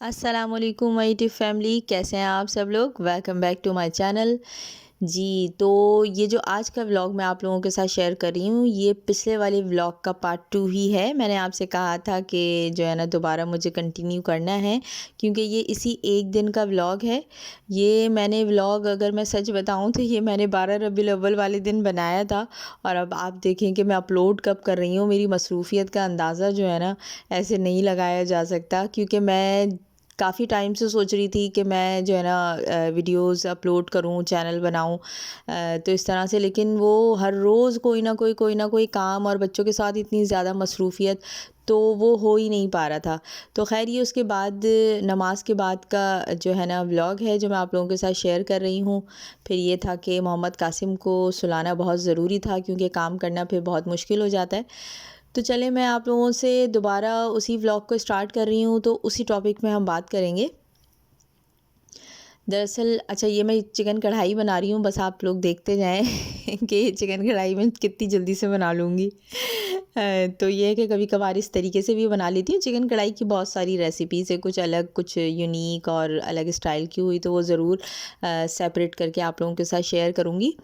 अस्सलाम वालेकुम my YouTube family, कैसे हैं आप सब लोग। Welcome back to my channel. जी, तो ये जो आज का व्लॉग मैं आप लोगों के साथ शेयर कर रही हूँ, ये पिछले वाले व्लॉग का पार्ट 2 ही है। मैंने आपसे कहा था कि जो है ना दोबारा मुझे कंटिन्यू करना है, क्योंकि ये इसी एक दिन का व्लॉग है। ये मैंने व्लॉग, अगर मैं सच बताऊँ तो ये मैंने 12 रबीउल अव्वल वाले दिन बनाया था, और अब आप देखें कि मैं अपलोड कब कर रही हूँ। मेरी मसरूफ़ियत का अंदाज़ा जो है ना ऐसे नहीं लगाया जा सकता, क्योंकि मैं काफ़ी टाइम से सोच रही थी कि मैं जो है ना वीडियोस अपलोड करूं, चैनल बनाऊं। तो इस तरह से, लेकिन वो हर रोज़ कोई ना कोई काम, और बच्चों के साथ इतनी ज़्यादा मसरूफ़ियत, तो वो हो ही नहीं पा रहा था। तो ख़ैर, ये उसके बाद नमाज के बाद का जो है ना व्लॉग है, जो मैं आप लोगों के साथ शेयर कर रही हूँ। फिर ये था कि मोहम्मद कासिम को सुलाना बहुत ज़रूरी था, क्योंकि काम करना फिर बहुत मुश्किल हो जाता है। तो चले, मैं आप लोगों से दोबारा उसी व्लॉग को स्टार्ट कर रही हूँ, तो उसी टॉपिक में हम बात करेंगे। दरअसल अच्छा, ये मैं चिकन कढ़ाई बना रही हूँ, बस आप लोग देखते जाएं कि चिकन कढ़ाई में कितनी जल्दी से बना लूँगी। तो ये है कि कभी कभार इस तरीके से भी बना लेती हूँ। चिकन कढ़ाई की बहुत सारी रेसिपीज़ है, कुछ अलग, कुछ यूनिक और अलग स्टाइल की हुई, तो वो ज़रूर सेपरेट करके आप लोगों के साथ शेयर करूँगी।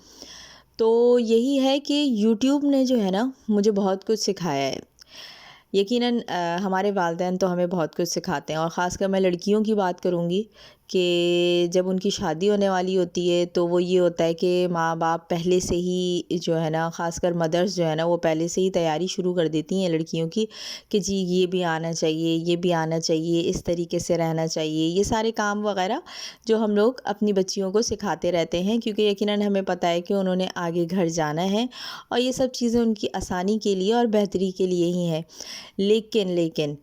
तो यही है कि यूट्यूब ने जो है ना मुझे बहुत कुछ सिखाया है। यकीनन हमारे वालिदैन तो हमें बहुत कुछ सिखाते हैं, और ख़ासकर मैं लड़कियों की बात करूँगी कि जब उनकी शादी होने वाली होती है, तो वो ये होता है कि माँ बाप पहले से ही जो है ना, ख़ासकर मदर्स जो है ना, वो पहले से ही तैयारी शुरू कर देती हैं लड़कियों की, कि जी ये भी आना चाहिए, ये भी आना चाहिए, इस तरीके से रहना चाहिए। ये सारे काम वग़ैरह जो हम लोग अपनी बच्चियों को सिखाते रहते हैं, क्योंकि यकीनन हमें पता है कि उन्होंने आगे घर जाना है, और ये सब चीज़ें उनकी आसानी के लिए और बेहतरी के लिए ही हैं। लेकिन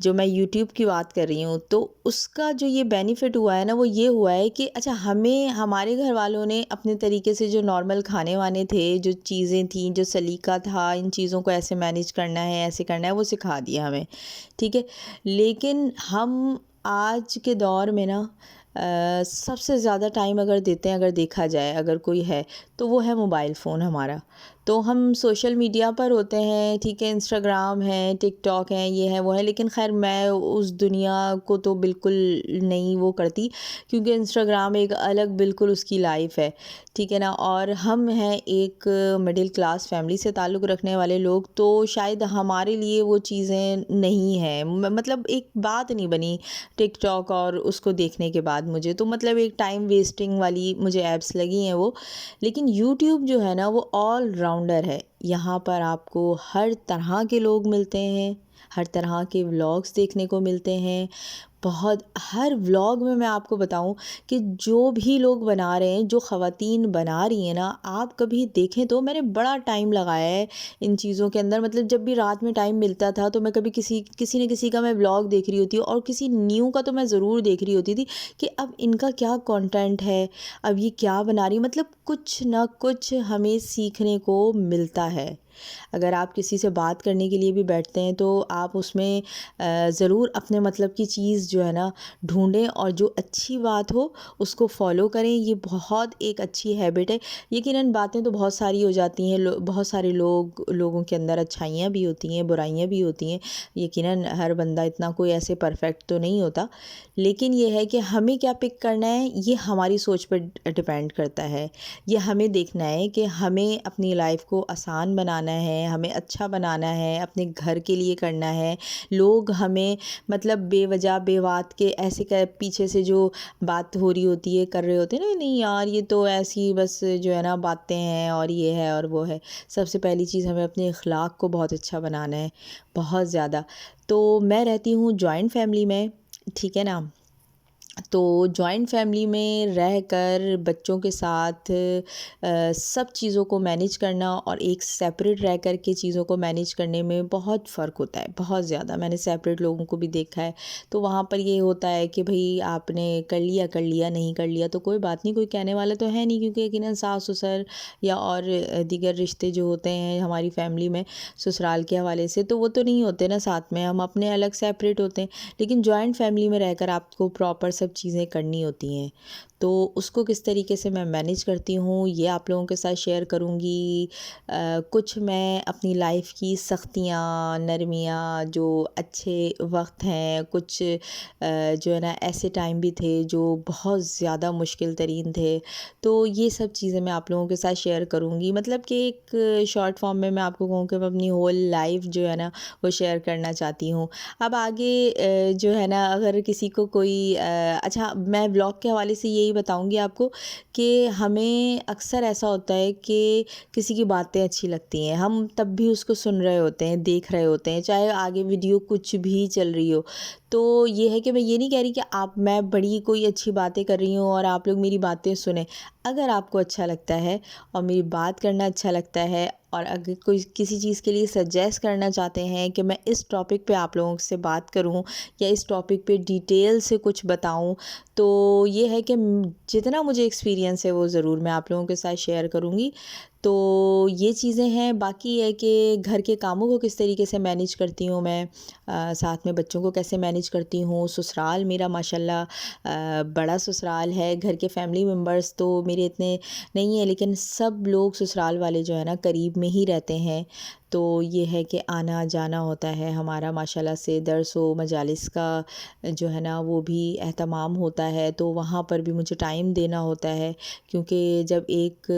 जो मैं यूट्यूब की बात कर रही हूँ, तो उसका जो ये बेनिफिट हुआ है ना, वो ये हुआ है कि अच्छा, हमें हमारे घर वालों ने अपने तरीके से जो नॉर्मल खाने-वाने थे, जो चीज़ें थीं, जो सलीका था, इन चीज़ों को ऐसे मैनेज करना है, ऐसे करना है, वो सिखा दिया हमें, ठीक है। लेकिन हम आज के दौर में ना सबसे ज़्यादा टाइम अगर देते हैं, अगर देखा जाए, अगर कोई है, तो वो है मोबाइल फ़ोन हमारा। तो हम सोशल मीडिया पर होते हैं, ठीक है, इंस्टाग्राम है, टिकटॉक है, ये है, वो है, लेकिन ख़ैर मैं उस दुनिया को तो बिल्कुल नहीं वो करती, क्योंकि इंस्टाग्राम एक अलग बिल्कुल उसकी लाइफ़ है, ठीक है ना। और हम हैं एक मिडिल क्लास फैमिली से ताल्लुक़ रखने वाले लोग, तो शायद हमारे लिए वो चीज़ें नहीं हैं, मतलब एक बात नहीं बनी टिकटॉक और उसको देखने के बाद मुझे, तो मतलब एक टाइम वेस्टिंग वाली मुझे ऐप्स लगी हैं वो। लेकिन यूट्यूब जो है ना, वो ऑल राउंडर है। यहाँ पर आपको हर तरह के लोग मिलते हैं, हर तरह के व्लॉग्स देखने को मिलते हैं। बहुत, हर व्लॉग में मैं आपको बताऊं कि जो भी लोग बना रहे हैं, जो ख़वातीन बना रही हैं ना, आप कभी देखें तो मैंने बड़ा टाइम लगाया है इन चीज़ों के अंदर। मतलब जब भी रात में टाइम मिलता था, तो मैं कभी किसी किसी न किसी का मैं व्लॉग देख रही होती हूँ, और किसी न्यू का तो मैं ज़रूर देख रही होती थी कि अब इनका क्या कंटेंट है, अब ये क्या बना रही है। मतलब कुछ ना कुछ हमें सीखने को मिलता है। अगर आप किसी से बात करने के लिए भी बैठते हैं, तो आप उसमें ज़रूर अपने मतलब की चीज़ जो है ना ढूँढें, और जो अच्छी बात हो उसको फ़ॉलो करें। ये बहुत एक अच्छी हैबिट है। यकीनन बातें तो बहुत सारी हो जाती हैं, बहुत सारे लोगों के अंदर अच्छाइयाँ भी होती हैं, बुराइयाँ भी होती हैं। यकीनन हर बंदा इतना कोई ऐसे परफेक्ट तो नहीं होता, लेकिन ये है कि हमें क्या पिक करना है, ये हमारी सोच पर डिपेंड करता है। ये हमें देखना है कि हमें अपनी लाइफ को आसान बनाना है, हमें अच्छा बनाना है, अपने घर के लिए करना है। लोग हमें मतलब बेवजह बेबात के ऐसे पीछे से जो बात हो रही होती है, कर रहे होते हैं ना, नहीं यार ये तो ऐसी बस जो है ना बातें हैं, और ये है और वो है। सबसे पहली चीज़, हमें अपने अखलाक को बहुत अच्छा बनाना है, बहुत ज़्यादा। तो मैं रहती हूँ जॉइंट फैमिली में, ठीक है ना। तो जॉइंट फैमिली में रहकर बच्चों के साथ सब चीज़ों को मैनेज करना, और एक सेपरेट रह कर के चीज़ों को मैनेज करने में बहुत फ़र्क होता है, बहुत ज़्यादा। मैंने सेपरेट लोगों को भी देखा है, तो वहाँ पर ये होता है कि भई आपने कर लिया, नहीं कर लिया तो कोई बात नहीं, कोई कहने वाला तो है नहीं, क्योंकि यकीनन सास-ससुर या और दीगर रिश्ते जो होते हैं हमारी फैमिली में ससुराल के हवाले से, तो वो तो नहीं होते ना साथ में, हम अपने अलग सेपरेट होते हैं। लेकिन जॉइंट फैमिली में रहकर आपको प्रॉपर सब चीज़ें करनी होती हैं। तो उसको किस तरीके से मैं मैनेज करती हूँ ये आप लोगों के साथ शेयर करूँगी। कुछ मैं अपनी लाइफ की सख्तियाँ, नरमियाँ, जो अच्छे वक्त हैं, कुछ जो है ना ऐसे टाइम भी थे जो बहुत ज़्यादा मुश्किल तरीन थे। तो ये सब चीज़ें मैं आप लोगों के साथ शेयर करूँगी, मतलब कि एक शॉर्ट फॉर्म में मैं आपको कहूँ कि मैं अपनी होल लाइफ जो है ना वो शेयर करना चाहती हूँ। अब आगे जो है ना अगर किसी को कोई अच्छा, मैं ब्लॉग के हवाले से यही बताऊँगी आपको कि हमें अक्सर ऐसा होता है कि किसी की बातें अच्छी लगती हैं, हम तब भी उसको सुन रहे होते हैं, देख रहे होते हैं, चाहे आगे वीडियो कुछ भी चल रही हो। तो ये है कि मैं ये नहीं कह रही कि मैं बड़ी कोई अच्छी बातें कर रही हूँ और आप लोग मेरी बातें सुने। अगर आपको अच्छा लगता है और मेरी बात करना अच्छा लगता है और अगर कोई किसी चीज़ के लिए सजेस्ट करना चाहते हैं कि मैं इस टॉपिक पे आप लोगों से बात करूं या इस टॉपिक पे डिटेल से कुछ बताऊं, तो ये है कि जितना मुझे एक्सपीरियंस है वो ज़रूर मैं आप लोगों के साथ शेयर करूंगी। तो ये चीज़ें हैं। बाकी है कि घर के कामों को किस तरीके से मैनेज करती हूँ मैं, साथ में बच्चों को कैसे मैनेज करती हूँ। ससुराल मेरा माशाल्लाह बड़ा ससुराल है। घर के फैमिली मेम्बर्स तो मेरे इतने नहीं है, लेकिन सब लोग ससुराल वाले जो है ना करीब में ही रहते हैं। तो ये है कि आना जाना होता है हमारा माशाल्लाह से। दर्स व मजालिस का जो है ना वो भी एहतमाम होता है, तो वहाँ पर भी मुझे टाइम देना होता है। क्योंकि जब एक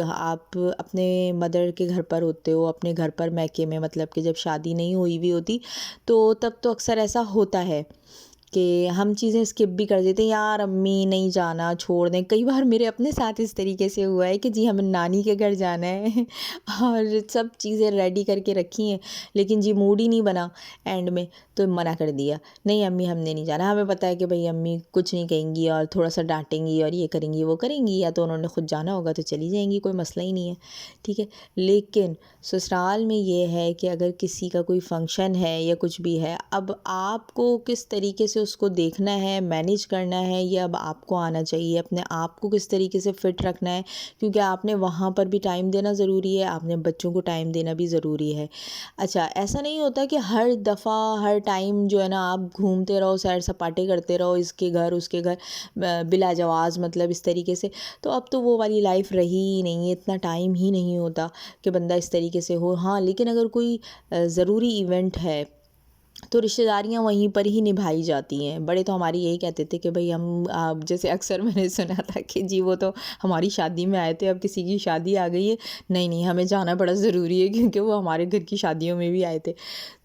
आप अपने मदर के घर पर होते हो, अपने घर पर मैके में, मतलब कि जब शादी नहीं हुई भी होती तो तब तो अक्सर ऐसा होता है कि हम चीज़ें स्किप भी कर देते हैं, यार अम्मी नहीं जाना, छोड़ दें। कई बार मेरे अपने साथ इस तरीके से हुआ है कि जी हमें नानी के घर जाना है और सब चीज़ें रेडी करके रखी हैं, लेकिन जी मूड ही नहीं बना एंड में, तो मना कर दिया, नहीं अम्मी हमने नहीं जाना। हमें पता है कि भाई अम्मी कुछ नहीं कहेंगी और थोड़ा सा डांटेंगी और ये करेंगी वो करेंगी, या तो उन्होंने खुद जाना होगा तो चली जाएंगी, कोई मसला ही नहीं है, ठीक है। लेकिन ससुराल में ये है कि अगर किसी का कोई फंक्शन है या कुछ भी है, अब आपको किस तरीके से उसको देखना है, मैनेज करना है, ये अब आपको आना चाहिए। अपने आप को किस तरीके से फ़िट रखना है, क्योंकि आपने वहाँ पर भी टाइम देना ज़रूरी है, आपने बच्चों को टाइम देना भी ज़रूरी है। अच्छा, ऐसा नहीं होता कि हर दफ़ा हर टाइम जो है ना आप घूमते रहो, सैर सपाटे करते रहो, इसके घर उसके घर बिला जवाज़, मतलब इस तरीके से। तो अब तो वो वाली लाइफ रही ही नहीं है, इतना टाइम ही नहीं होता कि बंदा इस तरीके से हो। हाँ, लेकिन अगर कोई ज़रूरी इवेंट है तो रिश्तेदारियाँ वहीं पर ही निभाई जाती हैं। बड़े तो हमारी यही कहते थे कि भाई हम जैसे अक्सर मैंने सुना था कि जी वो तो हमारी शादी में आए थे, अब किसी की शादी आ गई है, नहीं नहीं हमें जाना बड़ा ज़रूरी है, क्योंकि वो हमारे घर की शादियों में भी आए थे।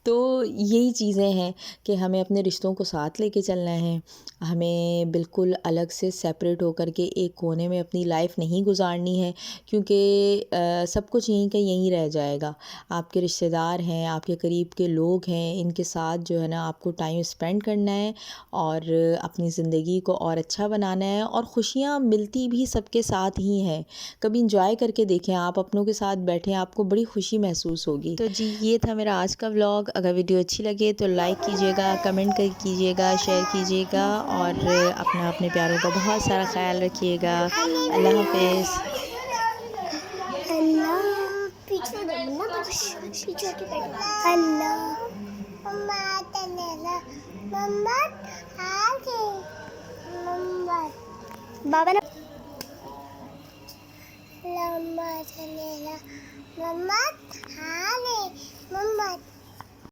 तो यही चीज़ें हैं कि हमें अपने रिश्तों को साथ लेके चलना है। हमें बिल्कुल अलग से सेपरेट होकर के एक कोने में अपनी लाइफ नहीं गुजारनी है, क्योंकि सब कुछ यहीं का यहीं रह जाएगा। आपके रिश्तेदार हैं, आपके करीब के लोग हैं, इनके साथ जो है ना आपको टाइम स्पेंड करना है और अपनी ज़िंदगी को और अच्छा बनाना है। और खुशियाँ मिलती भी सबके साथ ही हैं। कभी इंजॉय करके देखें, आप अपनों के साथ बैठें, आपको बड़ी खुशी महसूस होगी। तो जी ये था मेरा आज का व्लॉग। अगर वीडियो अच्छी लगे तो लाइक कीजिएगा, कमेंट कर कीजिएगा, शेयर कीजिएगा और अपने प्यारों का बहुत सारा ख्याल रखिएगा। अल्लाह हाफ़िज़। अल्लाह पीछे देखना पीछे की अल्लाह मम्मा तनेला मम्मा आगे मम्मा बाबा ने मम्मा तनेला मम्मा आगे मम्मा